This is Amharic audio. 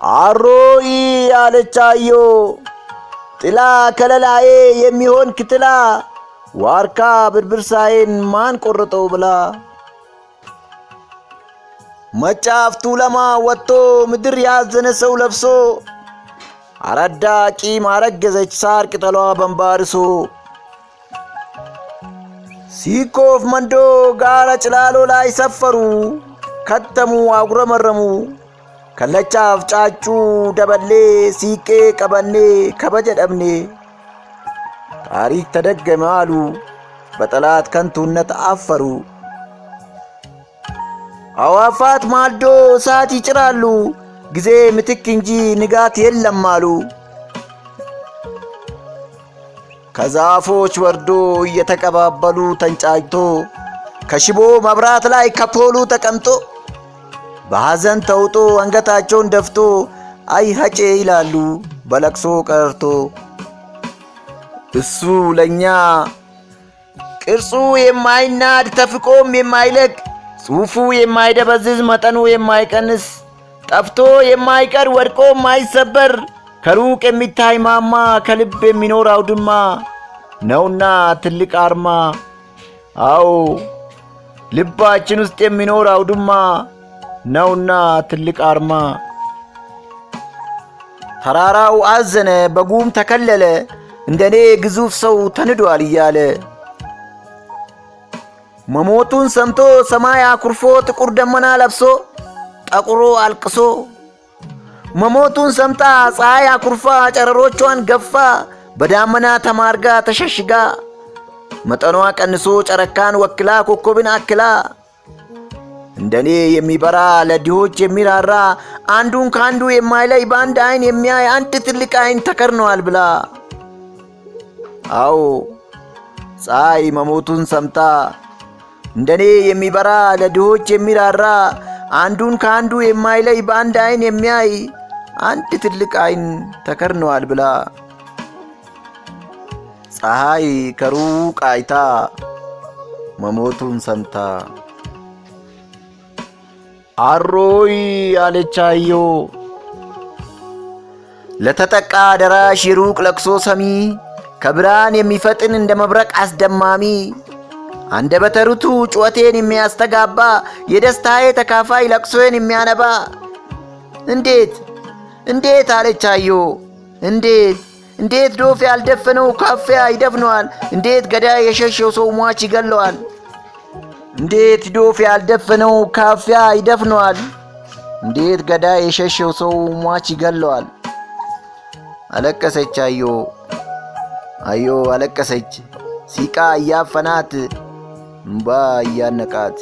አሮይ አለች አዮ ጥላ ከለላዬ የሚሆን ክትላ ዋርካ ብርብርሳዬን ማን ቆረጠው ብላ መጫፍቱ ለማ ወጥቶ ምድር ያዘነ ሰው ለብሶ አራዳ ቂም አረገዘች ሳር ቅጠሏ በንባርሶ ሲኮፍ መንዶ ጋራ ጭላሎ ላይ ሰፈሩ ከተሙ አጉረመረሙ ከለቻፍ ጫጩ ደበሌ ሲቄ ቀበኔ ከበጀደብኔ ታሪክ ተደገመ አሉ በጠላት ከንቱነት አፈሩ አዋፋት ማልዶ እሳት ይጭራሉ ጊዜ ምትክ እንጂ ንጋት የለም አሉ ከዛፎች ወርዶ እየተቀባበሉ ተንጫጭቶ ከሽቦ መብራት ላይ ከፖሉ ተቀምጦ በሐዘን ተውጦ አንገታቸውን ደፍቶ አይ ሀጬ ይላሉ በለቅሶ ቀርቶ እሱ ለኛ ቅርጹ የማይናድ ተፍቆም የማይለቅ ጽሑፉ የማይደበዝዝ መጠኑ የማይቀንስ ጠፍቶ የማይቀር ወድቆ የማይሰበር ከሩቅ የሚታይ ማማ ከልብ የሚኖር አውድማ ነውና ትልቅ አርማ አዎ ልባችን ውስጥ የሚኖር አውድማ ነውና ትልቅ አርማ ተራራው አዘነ በጉም ተከለለ እንደኔ ግዙፍ ሰው ተንዷል እያለ መሞቱን ሰምቶ ሰማይ አኩርፎ ጥቁር ደመና ለብሶ ጠቁሮ አልቅሶ መሞቱን ሰምታ ፀሐይ አኩርፋ ጨረሮቿን ገፋ በዳመና ተማርጋ ተሸሽጋ መጠኗ ቀንሶ ጨረካን ወክላ ኮከብን አክላ እንደኔ የሚበራ ለድሆች የሚራራ አንዱን ካንዱ የማይለይ ባንድ አይን የሚያይ አንድ ትልቅ አይን ተከርኗል ብላ አዎ ፀሐይ መሞቱን ሰምታ እንደኔ የሚበራ ለድሆች የሚራራ አንዱን ካንዱ የማይለይ ባንድ አይን የሚያይ አንድ ትልቅ አይን ተከርኗል ብላ ፀሐይ ከሩቅ አይታ መሞቱን ሰምታ አሮይ አለች አዮ ለተጠቃ ደራሽ የሩቅ ለቅሶ ሰሚ ከብርሃን የሚፈጥን እንደ መብረቅ አስደማሚ አንደበተ ርቱዕ ጩኸቴን የሚያስተጋባ የደስታዬ ተካፋይ ለቅሶዬን የሚያነባ እንዴት አለች አዮ እንዴት ዶፍ ያልደፈነው ካፊያ ይደፍነዋል እንዴት ገዳይ የሸሸው ሰው ሟች ይገለዋል እንዴት ዶፍ ያልደፈነው ካፊያ ይደፍነዋል እንዴት ገዳይ የሸሸው ሰው ሟች ይገለዋል አለቀሰች አዮ አለቀሰች ሲቃ እያፈናት እምባ እያነቃት